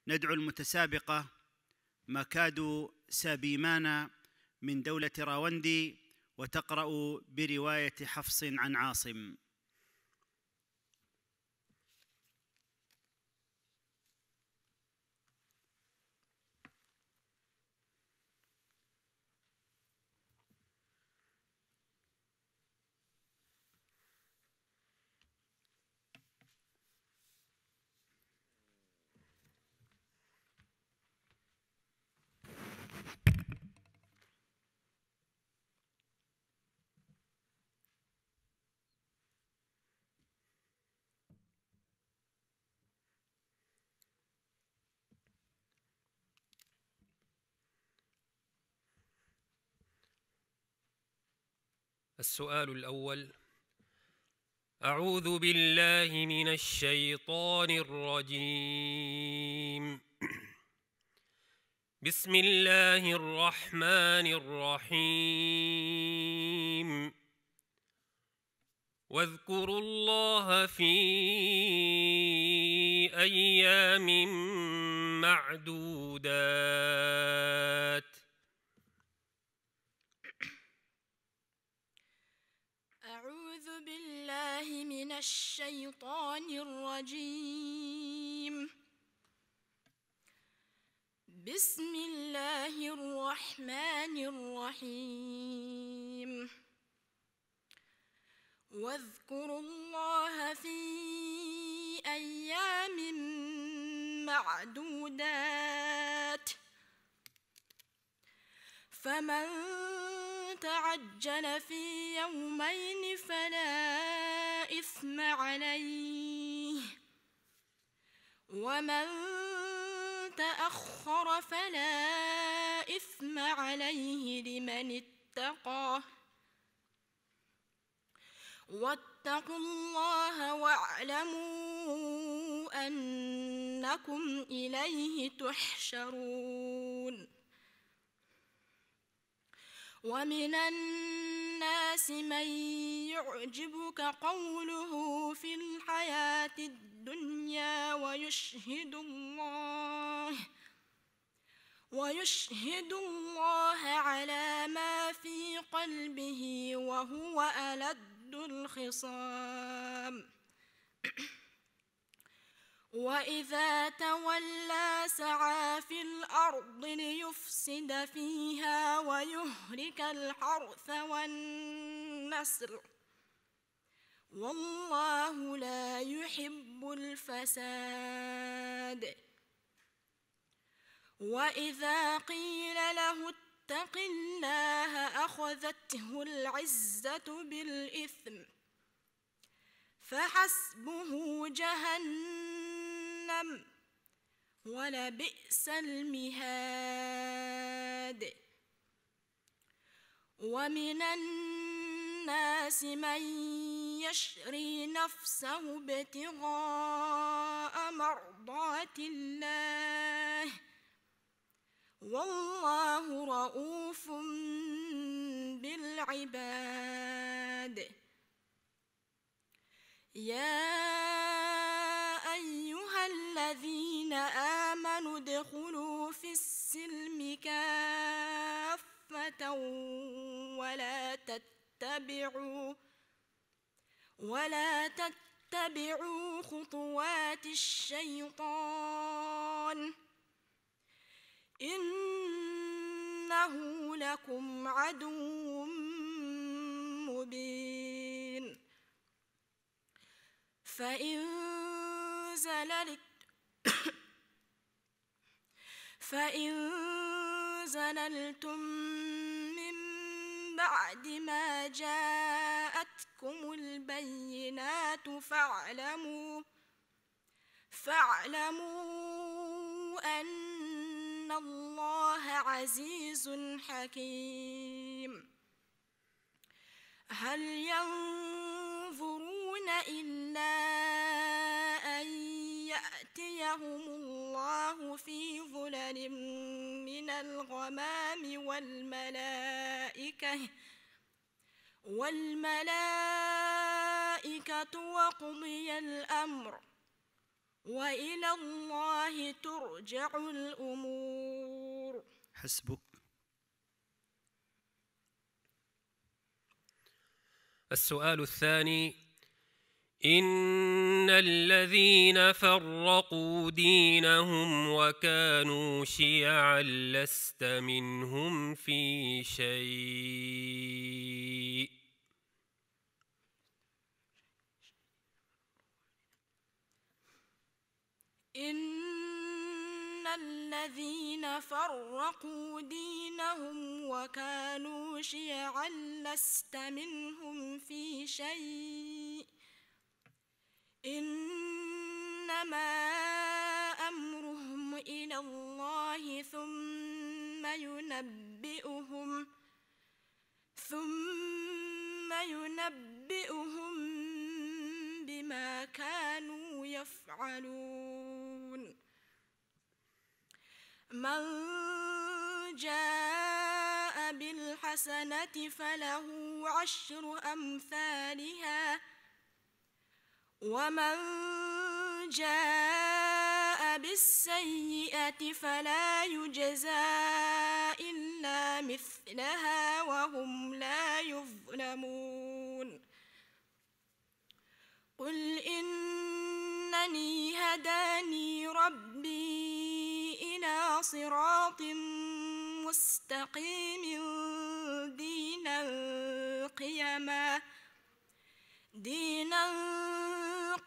ندعو المتسابقة مكادو سابيمانا من دولة راوندي، وتقرأ برواية حفص عن عاصم. السؤال الأول: أعوذ بالله من الشيطان الرجيم. بسم الله الرحمن الرحيم. واذكروا الله في أيام معدودات. أعوذ بالله من الشيطان الرجيم. بسم الله الرحمن الرحيم. واذكروا الله في أيام معدودات، فمن تعجل في يومين فلا إثم عليه، ومن تأخر فلا إثم عليه لمن اتقى. واتقوا الله واعلموا أنكم إليه تحشرون. ومن الناس من يعجبك قوله في الحياة الدنيا ويشهد الله على ما في قلبه وهو ألد الخصام. وإذا تولى سعى في الأرض ليفسد فيها ويهلك الحرث والنسل، والله لا يحب الفساد. وإذا قيل له اتق الله أخذته العزة بالإثم، فحسبه جهنم ولبئس المهاد. ومن الناس من يشري نفسه ابتغاء مرضات الله، والله رؤوف بالعباد. يا أيها الذين آمنوا ادخلوا في السلم كافة ولا تتبعوا خطوات الشيطان، إنه لكم عدو مبين. فإن زللتم من بعد ما جاءتكم البينات فاعلموا أن الله عزيز حكيم. هل ينظرون إلا أن يأتيهم الله في ظلل من الغمام والملائكة وقضي الأمر، وإلى الله ترجع الأمور. حسبك. السؤال الثاني: إن الذين فرقوا دينهم وكانوا شيعا لست منهم في شيء. إن الذين فرقوا دينهم وكانوا شيعا لست منهم في شيء إنما أمرهم إلى الله ثم ينبئهم بما كانوا يفعلون. من جاء بالحسنة فله 10 أمثالها ومن جاء بالسيئة فلا يجزى إلا مثلها وهم لا يظلمون. قل إنني هداني ربي إلى صراط مستقيم دينا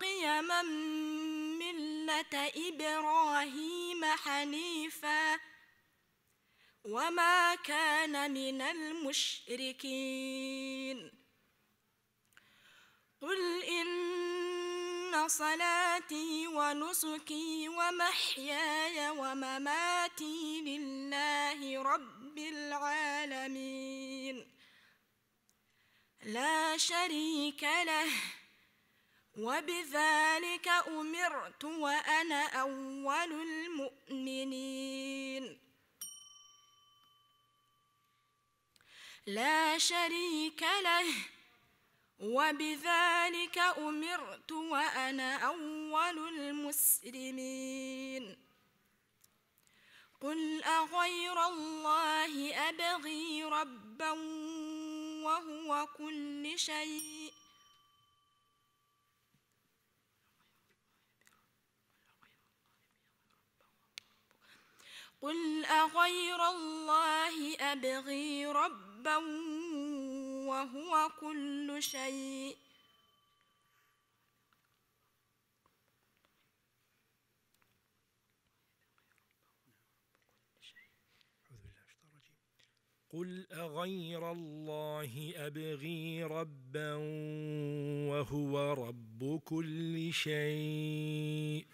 قيما ملة إبراهيم حنيفا وما كان من المشركين. قل إن صلاتي ونسكي ومحياي ومماتي لله رب العالمين لا شريك له وبذلك أمرت وأنا أول المؤمنين. لا شريك له وبذلك أمرت وأنا أول المسلمين. قل أغير الله أبغي ربا وهو كل شيء قل أغير الله أبغي ربا وهو كل شيء قل أغير الله أبغي ربا وهو رب كل شيء.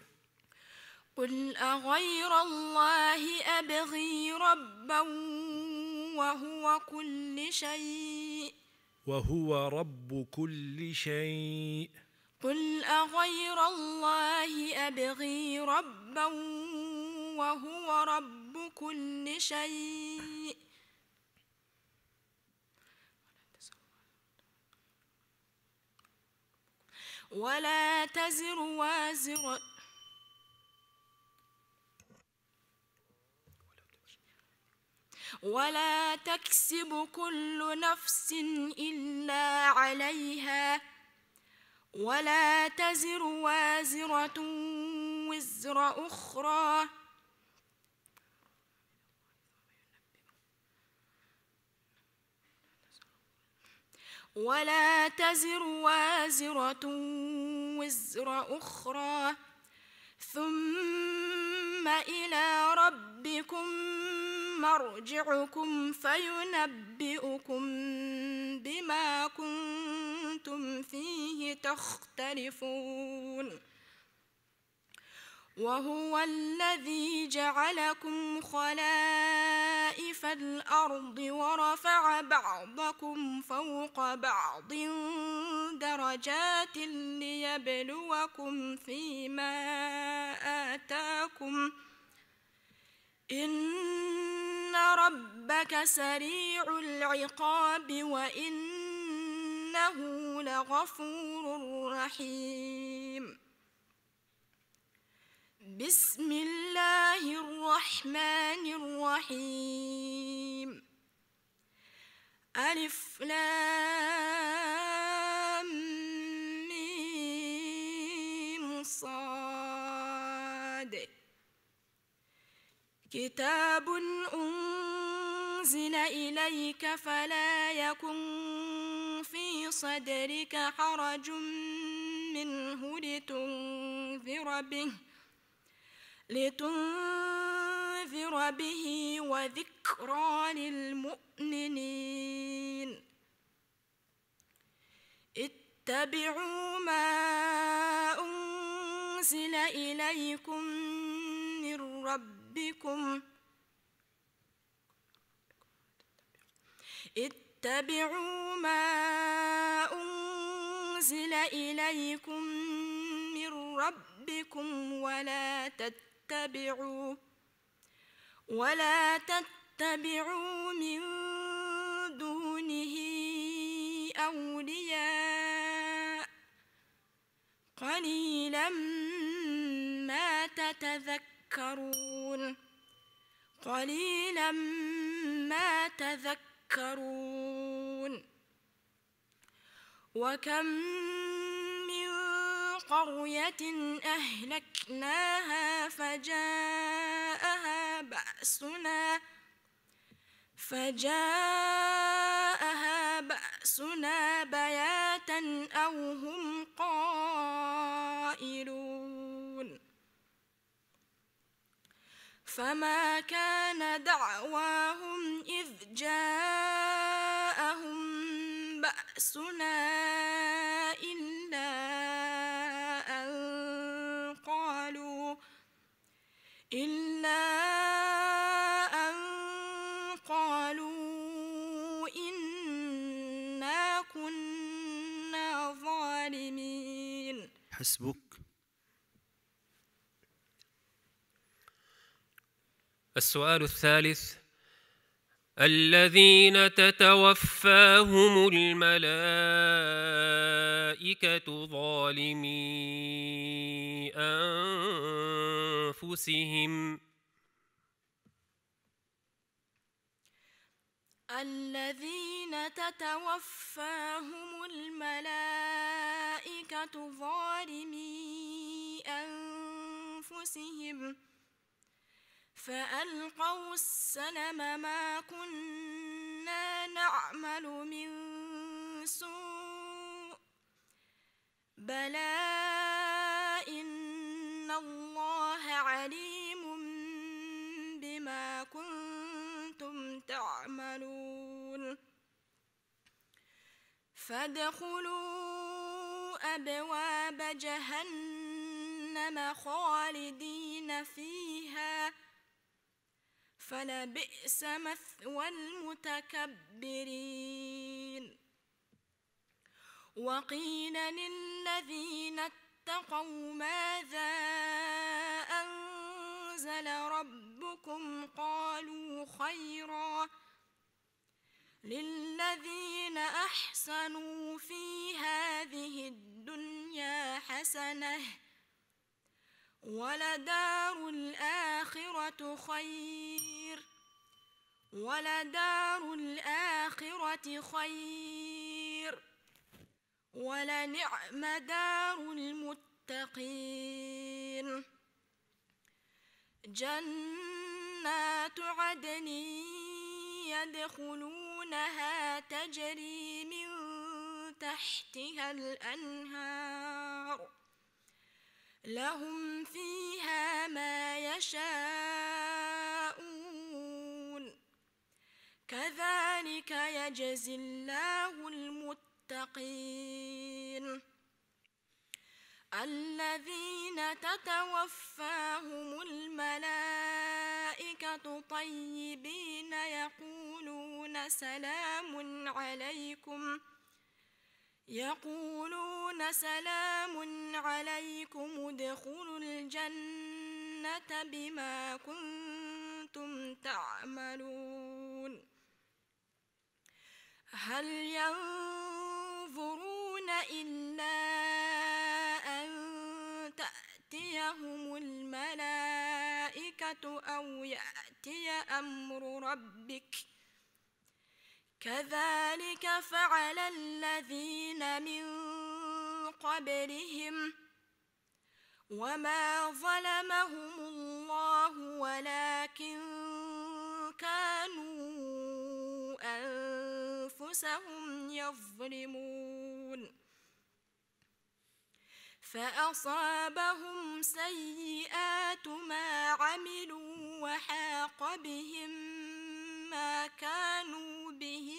قل أغير الله أبغي ربا وهو كل شيء وهو رب كل شيء. قل أغير الله أبغي ربا وهو رب كل شيء ولا تزر وازرة ولا تكسب كل نفس إلا عليها ولا تزر وازرة وزر أخرى ولا تزر وازرة وزر أخرى ثم إلى ربكم مرجعكم فينبئكم بما كنتم فيه تختلفون. وهو الذي جعلكم خلائف الأرض ورفع بعضكم فوق بعض درجات ليبلوكم فيما آتاكم إن ربك سريع العقاب وإنه لغفور رحيم. بسم الله الرحمن الرحيم ألف لام ميم صاد كتاب أنزل إليك فلا يكن في صدرك حرج منه لتنذر به وذكرى للمؤمنين اتبعوا ما أنزل إليكم من ربكم اتبعوا ما أنزل إليكم من ربكم ولا تتبعوا من دونه أولياء قليلا ما تذكرون وكم من قرية أهلكناها فجاءها بأسنا بياتا أو هم قائلون فما كان دعواهم إذ جاءهم بأسنا إلا أن قالوا إنا كنا ظالمين. حسبك. السؤال الثالث: الذين تتوفاهم الملائكة ظالمي أنفسهم الذين تتوفاهم الملائكة ظالمي أنفسهم فألقوا السلم ما كنا نعمل من سوء بلى إن الله عليم بما كنتم تعملون فادخلوا أبواب جهنم خالدين فيها فلبئس مثوى المتكبرين وقيل للذين اتقوا ماذا أنزل ربكم قالوا خيرا للذين أحسنوا في هذه الدنيا حسنة ولدار الآخرة خير ولنعم دار المتقين جنات عدن يدخلونها تجري من تحتها الأنهار لهم فيها ما يشاءون كذلك يجزي الله المتقين الذين تتوفاهم الملائكة طيبين يقولون سلام عليكم ادخلوا الجنة بما كنتم تعملون هل ينظرون إلا أن تأتيهم الملائكة أو يأتي أمر ربك كذلك فعل الذين من قبلهم وما ظلمهم الله ولكن كانوا أنفسهم يظلمون فأصابهم سيئات ما عملوا وحاق بهم ما كانوا به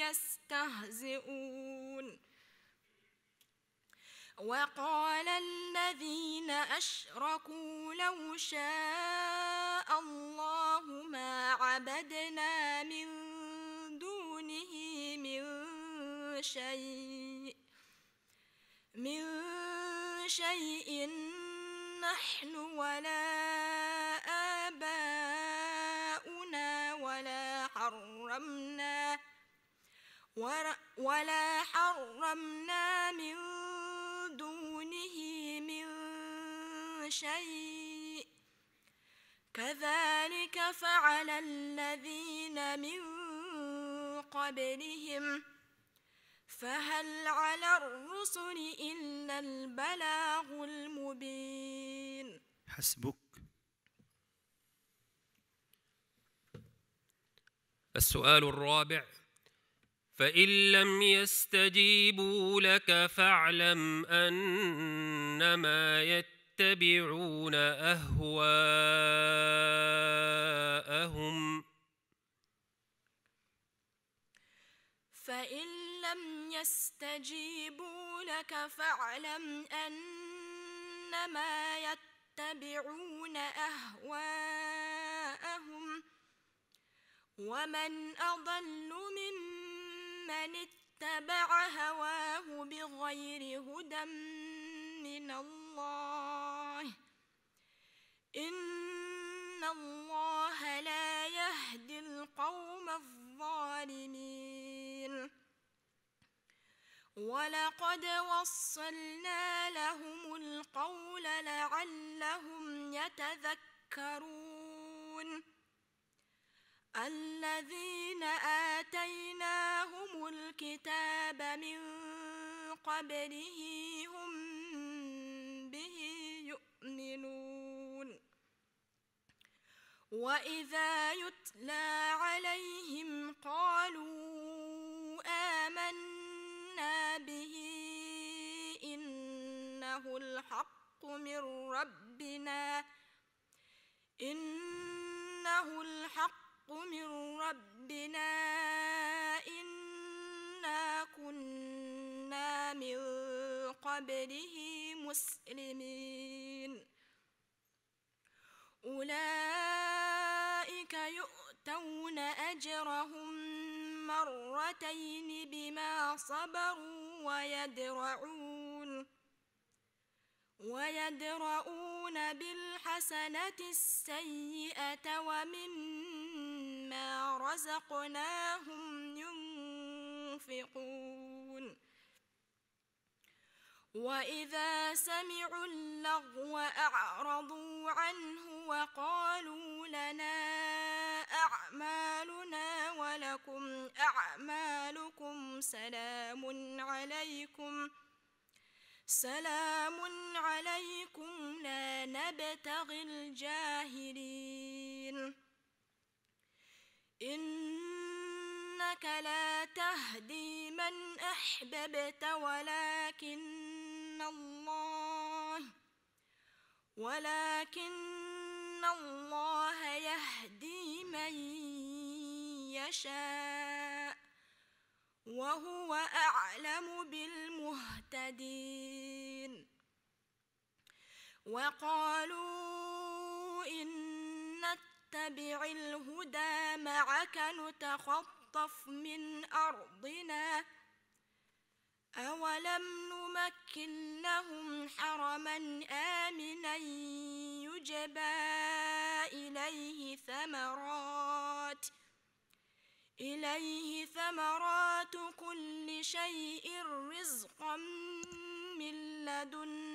يستهزئون وقال الذين أشركوا لو شاء الله ما عبدنا من دونه من شيء نحن ولا آباؤنا ولا حرمنا من دونه من شيء كذلك فعل الذين من قبلهم فهل على الرسل إلا البلاغ المبين. حسبك. السؤال الرابع: فإن لم يستجيبوا لك فاعلم أنما يتبعون أهواءهم. فإن لم يستجيبوا لك فاعلم أنما يتبعون أهواءهم ومن أضل ممن اتبع هواه بغير هدى من الله إن الله لا يهدي القوم الظالمين. ولقد وصلنا لهم القول لعلهم يتذكرون الذين آتيناهم الكتاب من قبله هم به يؤمنون وإذا يتلى عليهم قالوا آمنا به إنه الحق من ربنا إنا كنا من قبله مسلمين. أولئك يؤتون أجرهم مرتين بما صبروا ويدرؤون بالحسنة السيئة ومما رزقناهم ينفقون وإذا سمعوا اللغو أعرضوا عنه وقالوا لنا أعمالنا ولكم أعمالكم سلام عليكم لا نبتغي الجاهلين. إنك لا تهدي من أحببت ولكن الله يهدي من يشاء وهو أعلم بالمهتدين. وقالوا إن نتبع الهدى معك نتخطف من أرضنا أولم نمكن لهم حرما آمنا يجبى إليه ثمرات كل شيء رزقا من لدنا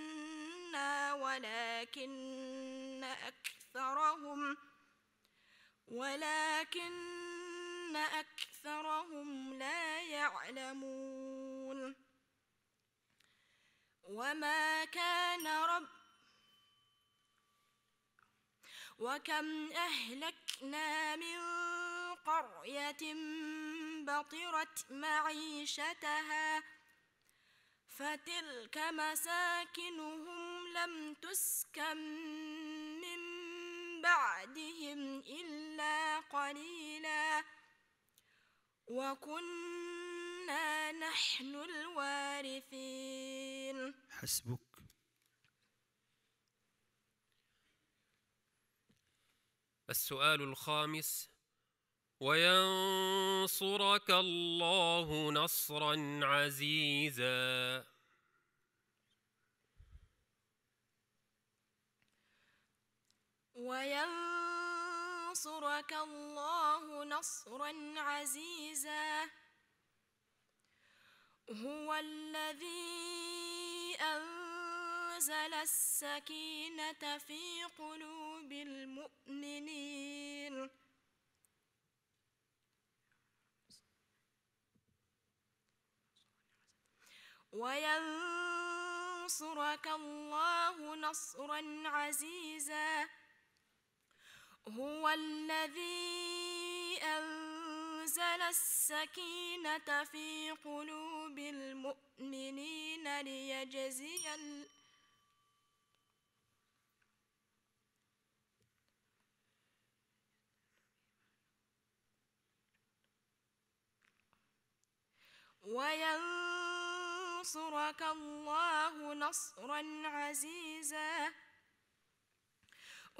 ولكن أكثرهم لا يعلمون. وكم أهلكنا من قرية بطرت معيشتها فتلك مساكنهم لم تسكن من بعدهم إلا قليلا وكنا نحن الوارثين. حسبك. السؤال الخامس: وينصرك الله نصرا عزيزا. وينصرك الله نصرا عزيزا. هو الذي أنزل السكينة في قلوب المؤمنين وينصرك الله نصرا عزيزا. هو الذي أنزل السكينة في قلوب المؤمنين وينصرك الله نصرا عزيزا.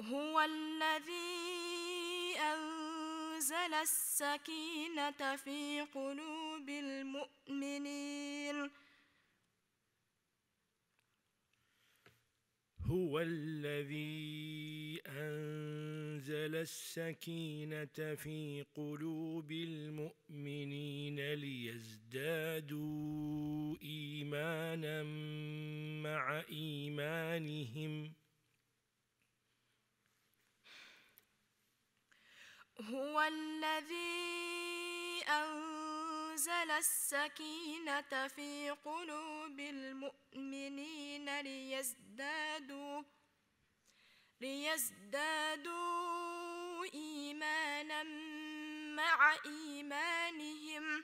هو الذي أنزل السكينة في قلوب المؤمنين هو الذي أنزل السكينة في قلوب المؤمنين ليزدادوا إيمانا مع إيمانهم. هو الذي أنزل السكينة في قلوب المؤمنين ليزدادوا إيمانا مع إيمانهم.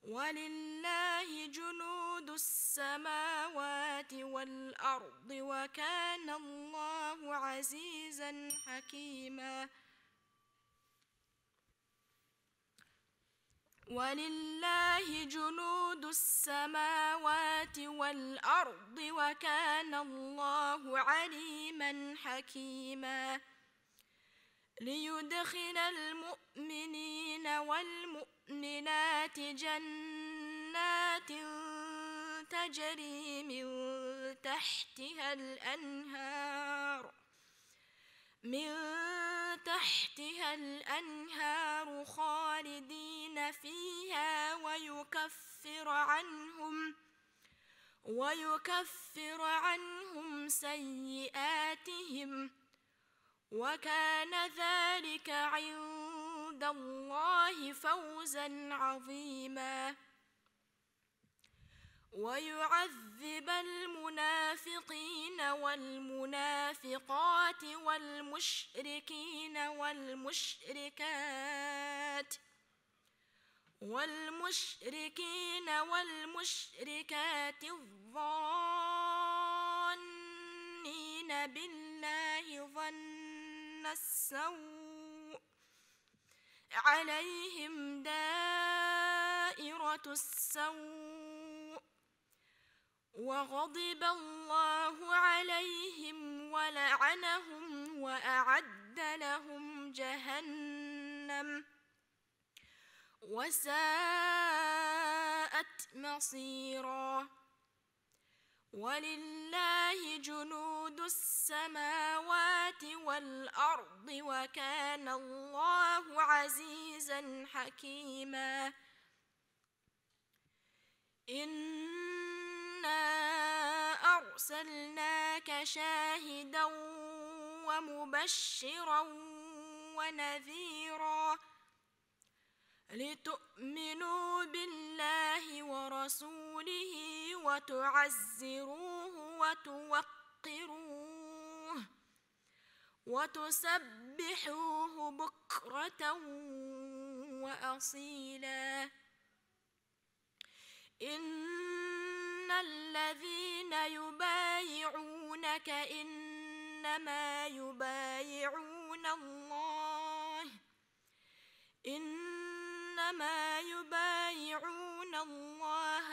ولله جنود السماوات والأرض وكان الله عزيزا حكيما. ولله جنود السماوات والأرض وكان الله عليما حكيما. ليدخل المؤمنين والمؤمنات جنات تجري من تحتها الأنهار خالدين فيها ويكفر عنهم سيئاتهم وكان ذلك عند الله فوزا عظيما. ويعذب المنافقين والمنافقات والمشركين والمشركات الظانين بالله ظن السوء عليهم دائرة السوء وغضب الله عليهم ولعنهم وأعد لهم جهنم وساءت مصيرا. ولله جنود السماوات والأرض وكان الله عزيزا حكيما. إنا أرسلناك شاهدا ومبشرا ونذيرا لتؤمنوا بالله ورسوله وتعزروه وتوقروه وتسبحوه بكرة وأصيلا إن الذين يبايعونك إنما يبايعون الله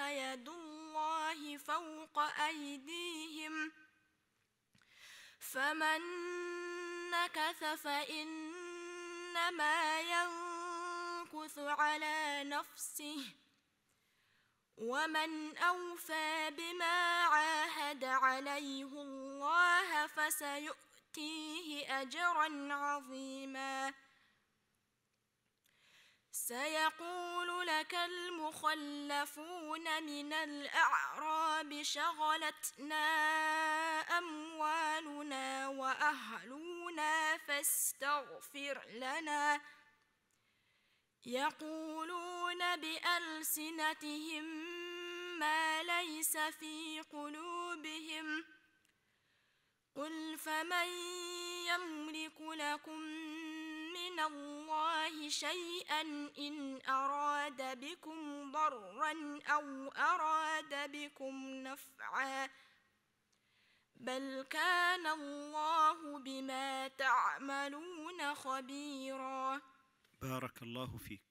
يد الله فوق أيديهم فمن نكث فإنما ينكث على نفسه ومن أوفى بما عاهد عليه الله فسيؤتيه أجرا عظيما سيقول لك المخلفون من الأعراب شغلتنا أموالنا وأهلنا فاستغفر لنا يقولون بألسنتهم ما ليس في قلوبهم قل فمن يملك لكم من الله شيئا إن أراد بكم ضرا أو أراد بكم نفعا بل كان الله بما تعملون خبيرا. بارك الله فيك.